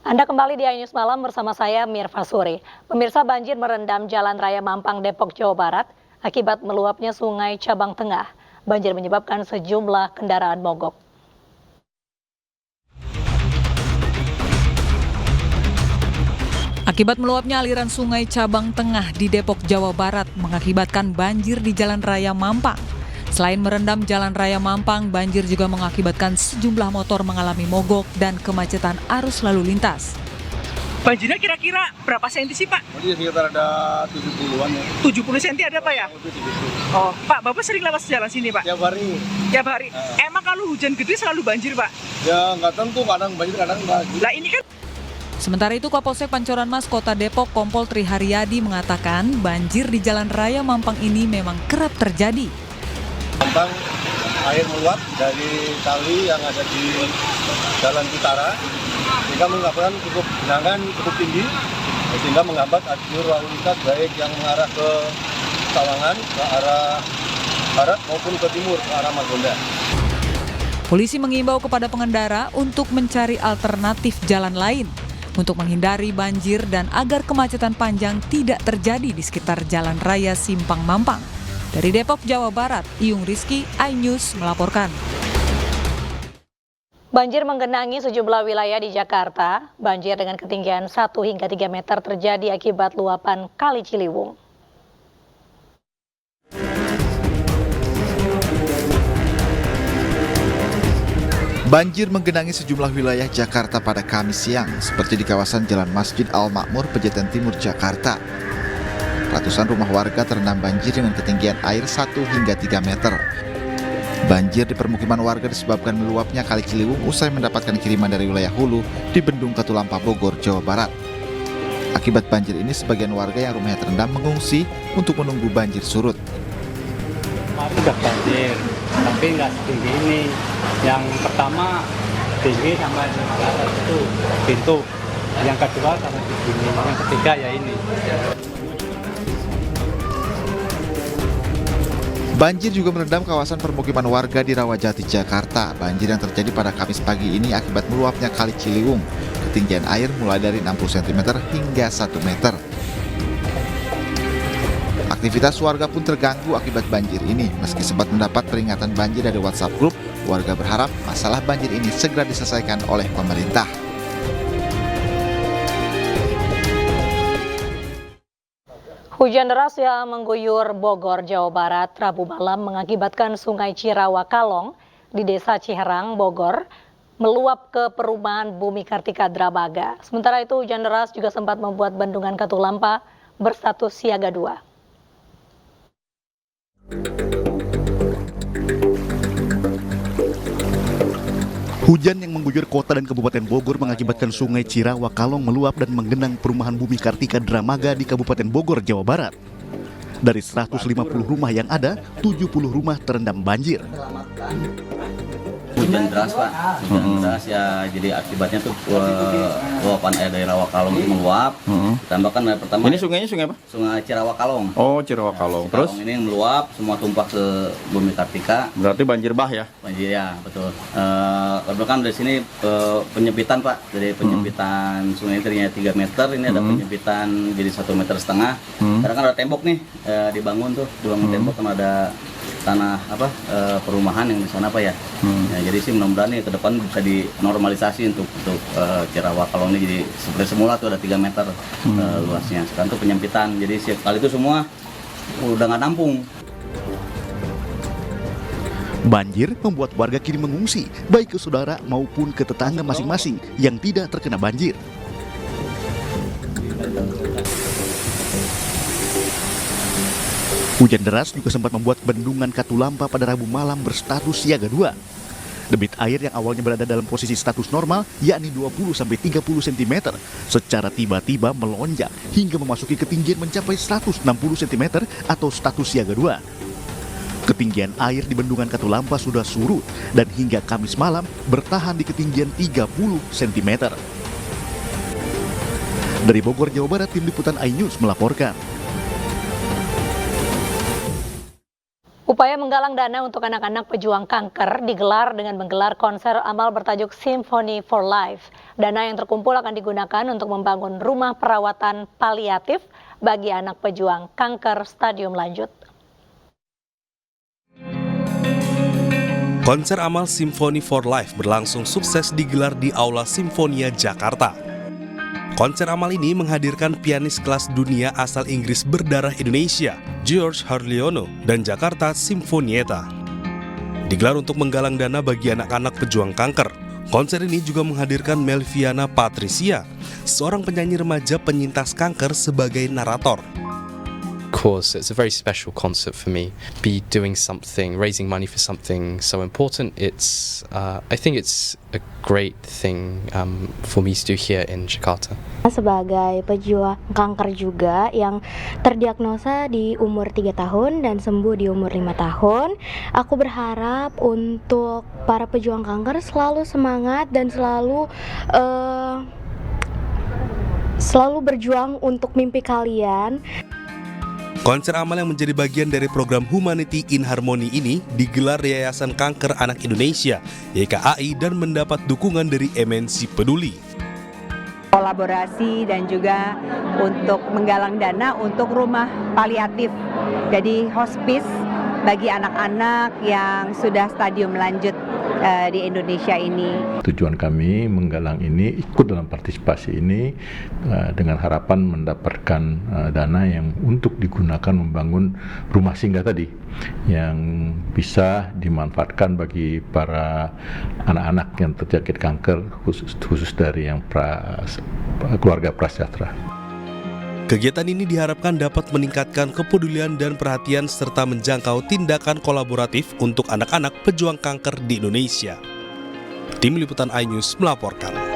Anda kembali di iNews Malam bersama saya Mirva Suri. Pemirsa, banjir merendam Jalan Raya Mampang, Depok, Jawa Barat akibat meluapnya Sungai Cabang Tengah. Banjir menyebabkan sejumlah kendaraan mogok. Akibat meluapnya aliran Sungai Cabang Tengah di Depok, Jawa Barat mengakibatkan banjir di Jalan Raya Mampang. Selain merendam Jalan Raya Mampang, banjir juga mengakibatkan sejumlah motor mengalami mogok dan kemacetan arus lalu lintas. Banjirnya kira-kira berapa senti sih, Pak? Jadi sekitar ada 70-an ya. 70 senti ada, Pak ya? Oh, Pak, Bapak sering lewat jalan sini, Pak? Tiap hari. Tiap hari? Emang kalau hujan gede selalu banjir, Pak? Ya nggak tentu, kadang banjir, kadang enggak. Lah ini kan... Sementara itu, Kapolsek Pancoran Mas Kota Depok Kompol Tri Haryadi mengatakan banjir di Jalan Raya Mampang ini memang kerap terjadi. Mampang air meluap dari kali yang ada di Jalan Utara, sehingga menyebabkan genangan cukup tinggi, sehingga menghambat alur lalu lintas baik yang mengarah ke Sawangan, ke arah barat maupun ke timur, ke arah Margonda. Polisi mengimbau kepada pengendara untuk mencari alternatif jalan lain untuk menghindari banjir dan agar kemacetan panjang tidak terjadi di sekitar Jalan Raya Simpang Mampang. Dari Depok, Jawa Barat, Iyung Rizky, iNews melaporkan. Banjir menggenangi sejumlah wilayah di Jakarta. Banjir dengan ketinggian 1 hingga 3 meter terjadi akibat luapan Kali Ciliwung. Banjir menggenangi sejumlah wilayah Jakarta pada Kamis siang, seperti di kawasan Jalan Masjid Al-Makmur, Pejaten Timur, Jakarta. Ratusan rumah warga terendam banjir dengan ketinggian air 1 hingga 3 meter. Banjir di permukiman warga disebabkan meluapnya Kali Ciliwung usai mendapatkan kiriman dari wilayah hulu di Bendung Katulampa, Bogor, Jawa Barat. Akibat banjir ini, sebagian warga yang rumahnya terendam mengungsi untuk menunggu banjir surut. Sudah banjir, tapi nggak setinggi ini. Yang pertama tinggi sampai di atas itu pintu, yang kedua sampai di sini, yang ketiga ya ini. Banjir juga merendam kawasan permukiman warga di Rawajati, Jakarta. Banjir yang terjadi pada Kamis pagi ini akibat meluapnya Kali Ciliwung. Ketinggian air mulai dari 60 cm hingga 1 meter. Aktivitas warga pun terganggu akibat banjir ini. Meski sempat mendapat peringatan banjir dari WhatsApp Group, warga berharap masalah banjir ini segera diselesaikan oleh pemerintah. Hujan deras yang mengguyur Bogor, Jawa Barat, Rabu malam mengakibatkan Sungai Cirawa Kalong di Desa Ciherang, Bogor, meluap ke perumahan Bumi Kartika Dramaga. Sementara itu, hujan deras juga sempat membuat Bendungan Katulampa berstatus siaga 2. Hujan yang mengguyur kota dan Kabupaten Bogor mengakibatkan Sungai Cirawa Kalong meluap dan menggenang perumahan Bumi Kartika Dramaga di Kabupaten Bogor, Jawa Barat. Dari 150 rumah yang ada, 70 rumah terendam banjir. Hujan deras, Pak. Hujan deras ya, jadi akibatnya tuh luapan air dari Rawa Kalong itu meluap. Ditambahkan dari pertama. Ini sungainya sungai apa? Sungai Cirawa Kalong. Oh, Cirawa Kalong. Terus ini meluap, semua tumpah ke Bumi Kartika. Berarti banjir bah ya? Banjir ya, betul. Kan dari sini penyempitan, Pak. Dari penyempitan sungai ini ternyata 3 meter, ini ada penyempitan jadi 1,5 meter. Karena kan ada tembok nih, dibangun tembok, sama ada tanah perumahan yang di sana, Pak ya. Ya, jadi sih mudah-mudahan nih ke depan bisa dinormalisasi untuk Cirawa Kalong ini jadi seperti semula tuh ada 3 meter luasnya. Sekarang tuh penyempitan. Jadi kali itu semua udah nggak nampung. Banjir membuat warga kini mengungsi, baik ke saudara maupun ke tetangga masing-masing yang tidak terkena banjir. Hujan deras juga sempat membuat Bendungan Katulampa pada Rabu malam berstatus siaga 2. Debit air yang awalnya berada dalam posisi status normal, yakni 20-30 cm, secara tiba-tiba melonjak hingga memasuki ketinggian mencapai 160 cm atau status siaga 2. Ketinggian air di Bendungan Katulampa sudah surut dan hingga Kamis malam bertahan di ketinggian 30 cm. Dari Bogor, Jawa Barat, Tim Liputan iNews melaporkan. Upaya menggalang dana untuk anak-anak pejuang kanker digelar dengan menggelar konser amal bertajuk Symphony for Life. Dana yang terkumpul akan digunakan untuk membangun rumah perawatan paliatif bagi anak pejuang kanker stadium lanjut. Konser amal Symphony for Life berlangsung sukses digelar di Aula Simfonia Jakarta. Konser amal ini menghadirkan pianis kelas dunia asal Inggris berdarah Indonesia, George Harliono, dan Jakarta Sinfonietta. Digelar untuk menggalang dana bagi anak-anak pejuang kanker. Konser ini juga menghadirkan Melviana Patricia, seorang penyanyi remaja penyintas kanker sebagai narator. Course, it's a very special concert for me. Be doing something, raising money for something so important. I think it's a great thing for me to do here in Jakarta. Sebagai pejuang kanker juga yang terdiagnosa di umur 3 tahun dan sembuh di umur 5 tahun, aku berharap untuk para pejuang kanker selalu semangat dan selalu berjuang untuk mimpi kalian. Konser amal yang menjadi bagian dari program Humanity in Harmony ini digelar di Yayasan Kanker Anak Indonesia, YKAI, dan mendapat dukungan dari MNC Peduli. Kolaborasi dan juga untuk menggalang dana untuk rumah paliatif, jadi hospice bagi anak-anak yang sudah stadium lanjut di Indonesia ini. Tujuan kami menggalang ini, ikut dalam partisipasi ini dengan harapan mendapatkan dana yang untuk digunakan membangun rumah singgah tadi yang bisa dimanfaatkan bagi para anak-anak yang terjangkit kanker, khusus dari yang keluarga prasejahtera. Kegiatan ini diharapkan dapat meningkatkan kepedulian dan perhatian serta menjangkau tindakan kolaboratif untuk anak-anak pejuang kanker di Indonesia. Tim Liputan iNews melaporkan.